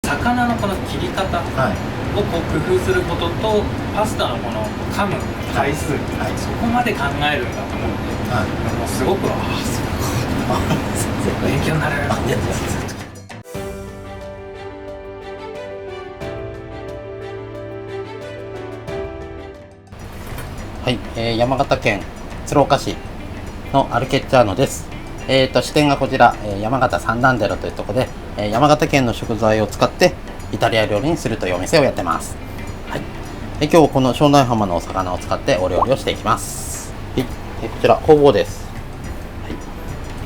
魚のこの切り方をこう工夫することと、パスタのこの噛む回数、そこまで考えるんだと思って、もうすごく勉強になる。はい、山形県鶴岡市のアルケッチャーノです。支店がこちら、山形サンダンデロというところで、山形県の食材を使ってイタリア料理にするというお店をやってます。はい、今日この庄内浜のお魚を使ってお料理をしていきます。はい、こちら工房です。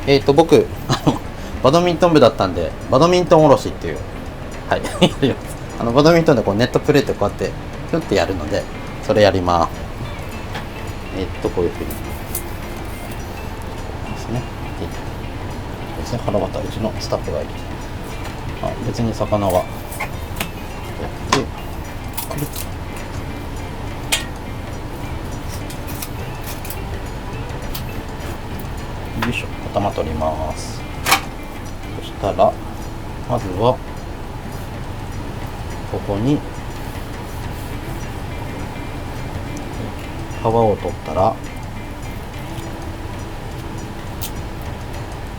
はい、僕バドミントン部だったんで、バドミントンおろしっていう、はい、やります。バドミントンでこうネットプレーってこうやってふってやるので、それやります。こういうふうにですね。別に腹渡うちのスタッフがいる。別に魚はやってくる。よいしょ、頭取ります。そしたらまずはここに皮を取ったら、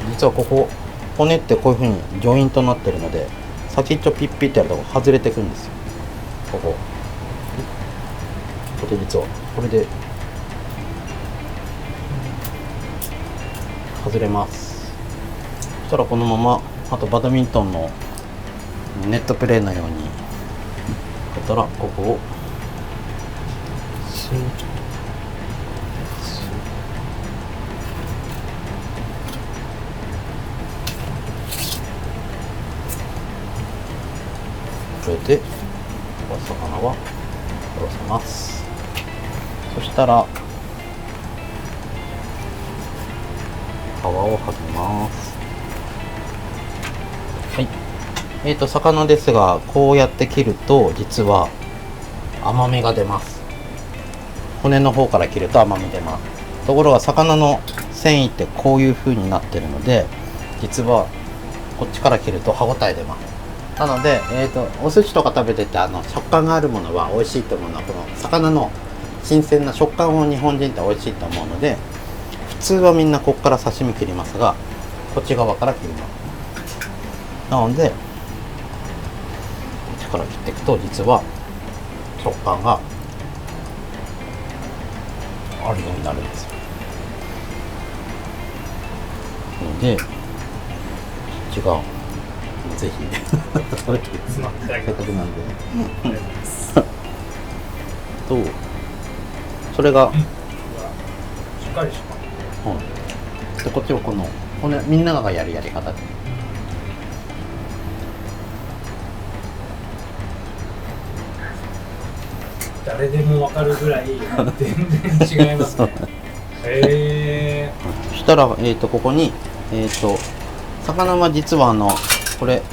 実はここ骨ってこういう風にジョイントになってるので、先っちょピッピッてやると外れてくんですよ。これ実はこれで外れます。そしたらこのまま、あとバドミントンのネットプレーのようにやったら、ここをスーッこれでお魚はおろせます。そしたら皮を剥ぎます。はい、魚ですが、こうやって切ると実は甘みが出ます。骨の方から切ると甘み出ます。ところが魚の繊維ってこういう風になってるので、実はこっちから切ると歯ごたえ出ます。なので、お寿司とか食べてて食感があるものは美味しいと思うのは、この魚の新鮮な食感を日本人って美味しいと思うので、普通はみんなここから刺身切りますが、こっち側から切ります。なのでこっちから切っていくと、実は食感があるようになるんですよ。のでこっちがぜひせっかくなんでと、それがしっかりします。で、こっちをこの骨、みんながやるやり方で、誰でも分かるぐらい全然違いますね。そしたら、ここに魚は実はこれ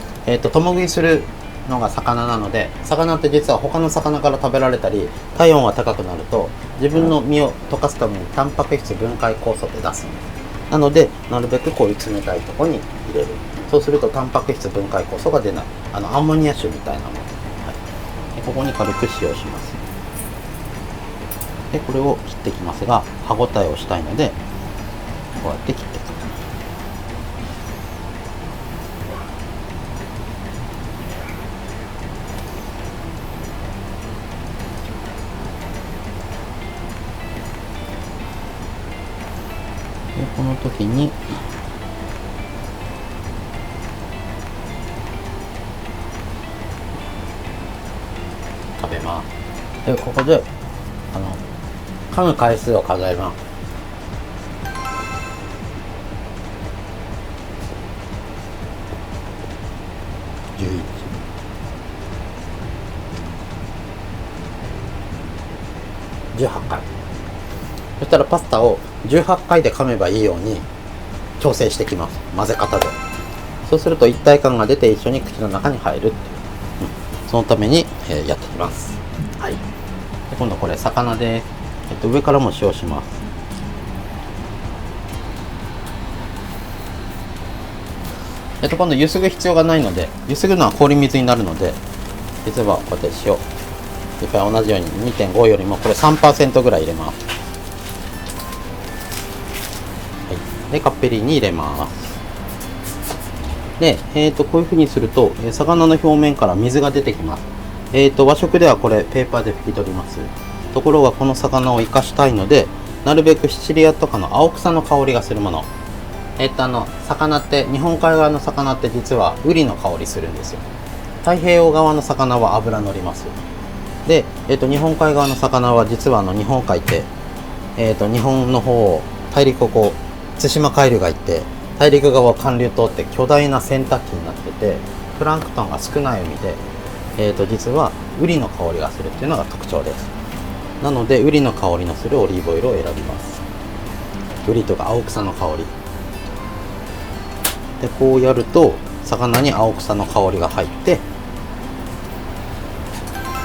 共食いするのが魚なので、魚って実は他の魚から食べられたり、体温が高くなると自分の身を溶かすためにタンパク質分解酵素で出すんです。なのでなるべくこういう冷たいところに入れる。そうするとタンパク質分解酵素が出ない、アンモニア臭みたいなもの、はい、でここに軽く使用します。でこれを切っていきますが、歯ごたえをしたいのでこうやって切っていく。でこの時に食べます。でここで噛む回数を数えます。11、18回。そしたらパスタを18回で噛めばいいように調整してきます。混ぜ方で。そうすると一体感が出て一緒に口の中に入るっていう、そのために、やってきます。はい。で今度これ魚で、上からも塩します。今度ゆすぐ必要がないので、ゆすぐのは氷水になるので、実はこうやって塩、いっぱい同じように 2.5 よりもこれ 3% ぐらい入れます。はい、でカッペリーに入れます。で、こういう風にすると魚の表面から水が出てきます。和食ではこれペーパーで拭き取ります。ところがこの魚を生かしたいので、なるべくシチリアとかの青草の香りがするもの、魚って日本海側の魚って実はウリの香りするんですよ。太平洋側の魚は脂乗ります。で、日本海側の魚は実は日本海って、日本の方を大陸をこう対馬海流が行って大陸側を寒流通って巨大な洗濯機になってて、プランクトンが少ない海で、実はウリの香りがするっていうのが特徴です。なのでウリの香りのするオリーブオイルを選びます。ウリとか青草の香りで、こうやると魚に青草の香りが入って、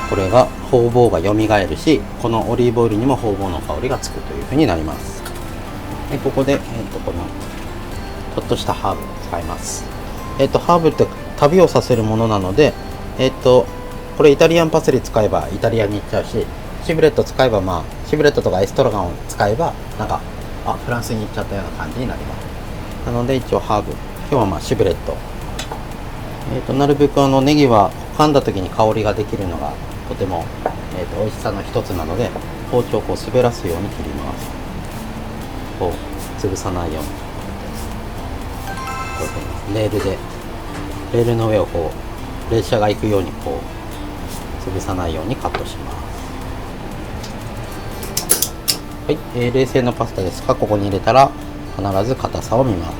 これがホウボウが蘇るし、このオリーブオイルにもホウボウの香りがつくというふうになります。でここで、このちょっとしたハーブを使います。ハーブって旅をさせるものなので、これイタリアンパセリ使えばイタリアに行っちゃうし、シブレット使えばシブレットとかエストロガンを使えばなんかフランスに行っちゃったような感じになります。なので一応ハーブ、今日はシブレット、なるべくネギは噛んだ時に香りができるのがとても、美味しさの一つなので、包丁をこう滑らすように切ります。こう潰さないように、こうレールの上をこう列車が行くようにこう潰さないようにカットします。はい、冷製のパスタですが、ここに入れたら必ず硬さを見ます。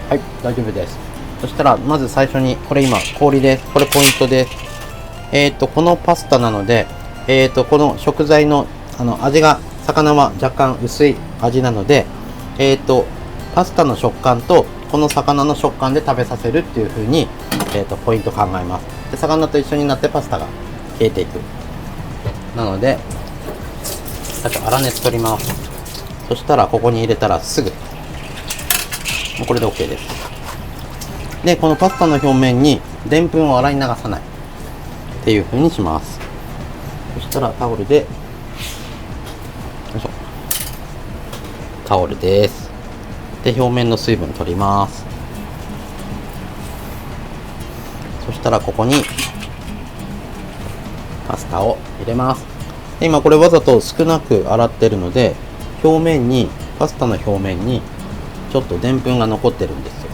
はい、大丈夫です。そしたらまず最初に、これ今氷です。これポイントです。このパスタなので、この食材の味が、魚は若干薄い味なので、パスタの食感とこの魚の食感で食べさせるっていう風に、ポイント考えます。で、魚と一緒になってパスタが消えていく。なので最初粗熱取ります。そしたらここに入れたらすぐ、もうこれで OK です。で、このパスタの表面にでんぷんを洗い流さないっていう風にします。そしたらタオルで、よいしょ、タオルです。で、表面の水分取ります。そしたらここにパスタを入れます。で、今これわざと少なく洗ってるので、表面に、パスタの表面にちょっとでんぷんが残ってるんですよ。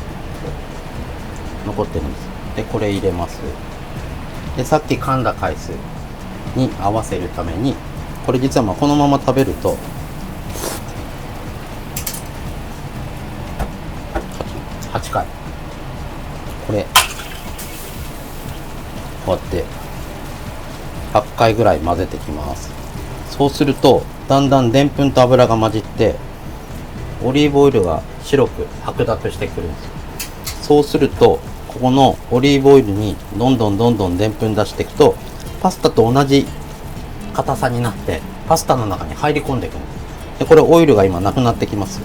残ってるんです。で、これ入れます。で、さっき噛んだ回数に合わせるために、これ実はこのまま食べると8回、これこうやって8回ぐらい混ぜてきます。そうするとだんだんでんぷんと油が混じってオリーブオイルが白く白濁してくるんですよ。そうするとここのオリーブオイルにどんどんでんぷん出していくと、パスタと同じ硬さになってパスタの中に入り込んでいくんです。で、これオイルが今なくなってきます。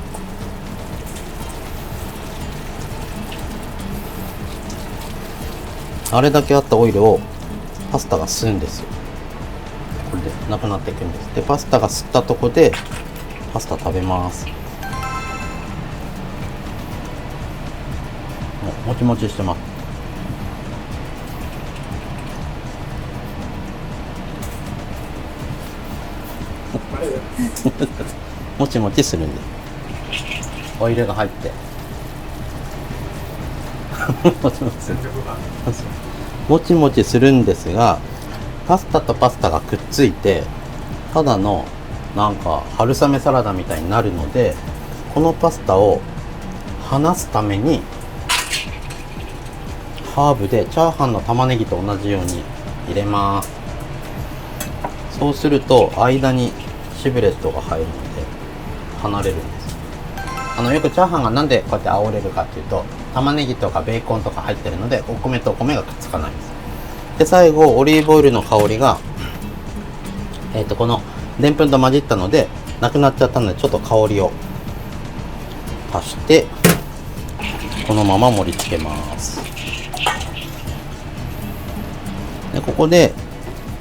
あれだけあったオイルをパスタが吸うんですよ。これでなくなっていくんです。で、パスタが吸ったとこでパスタ食べます。もちもちしてます。もちもちするんで、オイルが入ってもちもちするもちもちするんですが、パスタとパスタがくっついてただのなんか春雨サラダみたいになるので、このパスタを離すためにハーブでチャーハンの玉ねぎと同じように入れます。そうすると間にシブレットが入るので離れるんです。よくチャーハンがなんでこうやって煽れるかっていうと、玉ねぎとかベーコンとか入ってるのでお米とお米がくっつかないんです。で、最後オリーブオイルの香りがこのでんぷんと混じったのでなくなっちゃったので、ちょっと香りを足してこのまま盛り付けます。でここで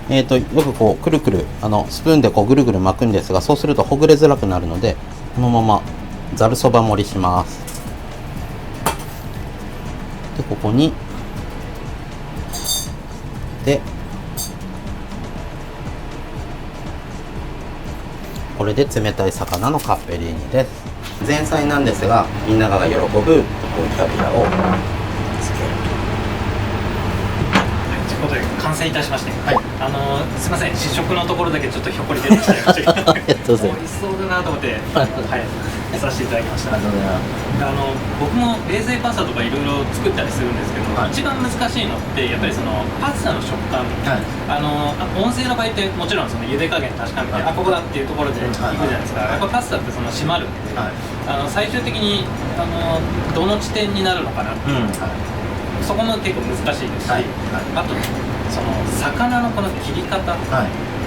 よくこうくるくるスプーンでこうぐるぐる巻くんですが、そうするとほぐれづらくなるので、このままざるそば盛りします。でここにこれで冷たい魚のカッペリーニです。前菜なんですが、みんなが喜ぶキャビアをつける。ということで完成いたしまして、はい、すみません、試食のところだけちょっとひょっこり出てきちゃいましたけど、ありがとうございます。美味しそうだなと思って、はい、させていただきました。ありがとうございます。僕も冷製パスタとかいろいろ作ったりするんですけど、一番難しいのってやっぱりそのパスタの食感、温泉の場合ってもちろんその茹で加減確かめて、ここだっていうところでいくじゃないですか。やっぱパスタってその締まるんで、最終的にどの地点になるのかなっていう、そこも結構難しいですし、あとその魚のこの切り方をこ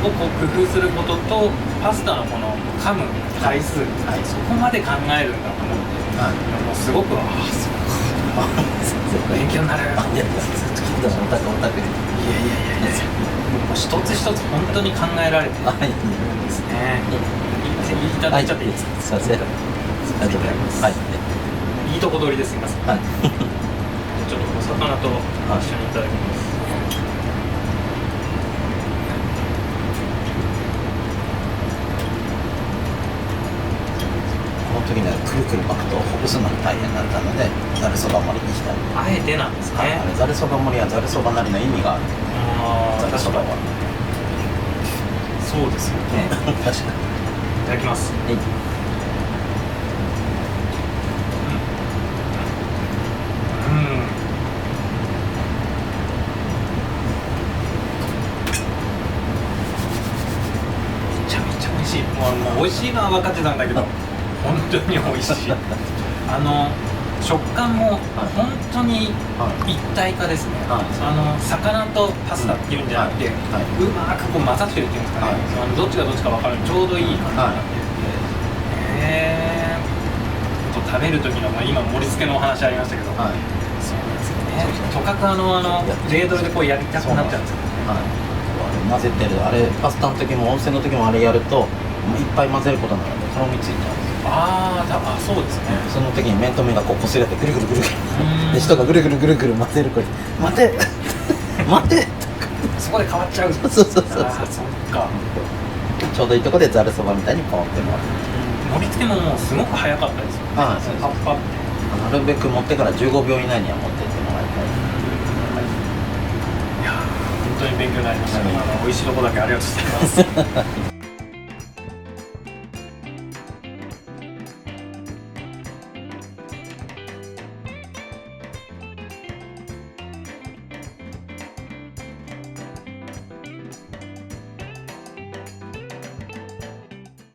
う工夫することと、パスタのこの噛む回数、そこまで考えるんだと思って、もうすごく勉強になる。いやいや、一つ一つ本当に考えられてるんですね。いただいちゃっていいですか？すいません。ありがとうございます。いいとこ取りですいません。ちょっとお魚と一緒にいただきます。この時にはくるくる巻くとほぐすのに大変だったので、ざるそば盛りにしたい。あえてなんですね。ざるそば盛りはざるそばなりの意味がある。ざるそばはそうですよね。確かに。いただきます。もう美味しいのは分かってたんだけど、本当に美味しい。食感も本当に一体化ですね。魚とパスタっていうんじゃなくて、うまくこう混ざってるっていうんですかね。どっちがどっちか分かる、ちょうどいい感じになってるんで、食べる時の今盛り付けのお話ありましたけど、そうなんですよね。とかくレードルでこうやりたくなっちゃうんですよね。混ぜてるパスタの時も温泉の時もあれやるといっぱい混ぜることなのでとろみついちゃうんですよ。そうですね。その時に面と面がこう擦れてぐるぐるぐるぐるで、人がぐるぐるぐるぐる混ぜる声待て待てそこで変わっちゃう。そうそっか。ちょうどいいとこでざるそばみたいにポンってもらう。盛り付けももうすごく早かったですよね。パッパってなるべく持ってから15秒以内には持ってってもらいたい。いや本当に勉強になりました。美味しいとこだけありがとうございます。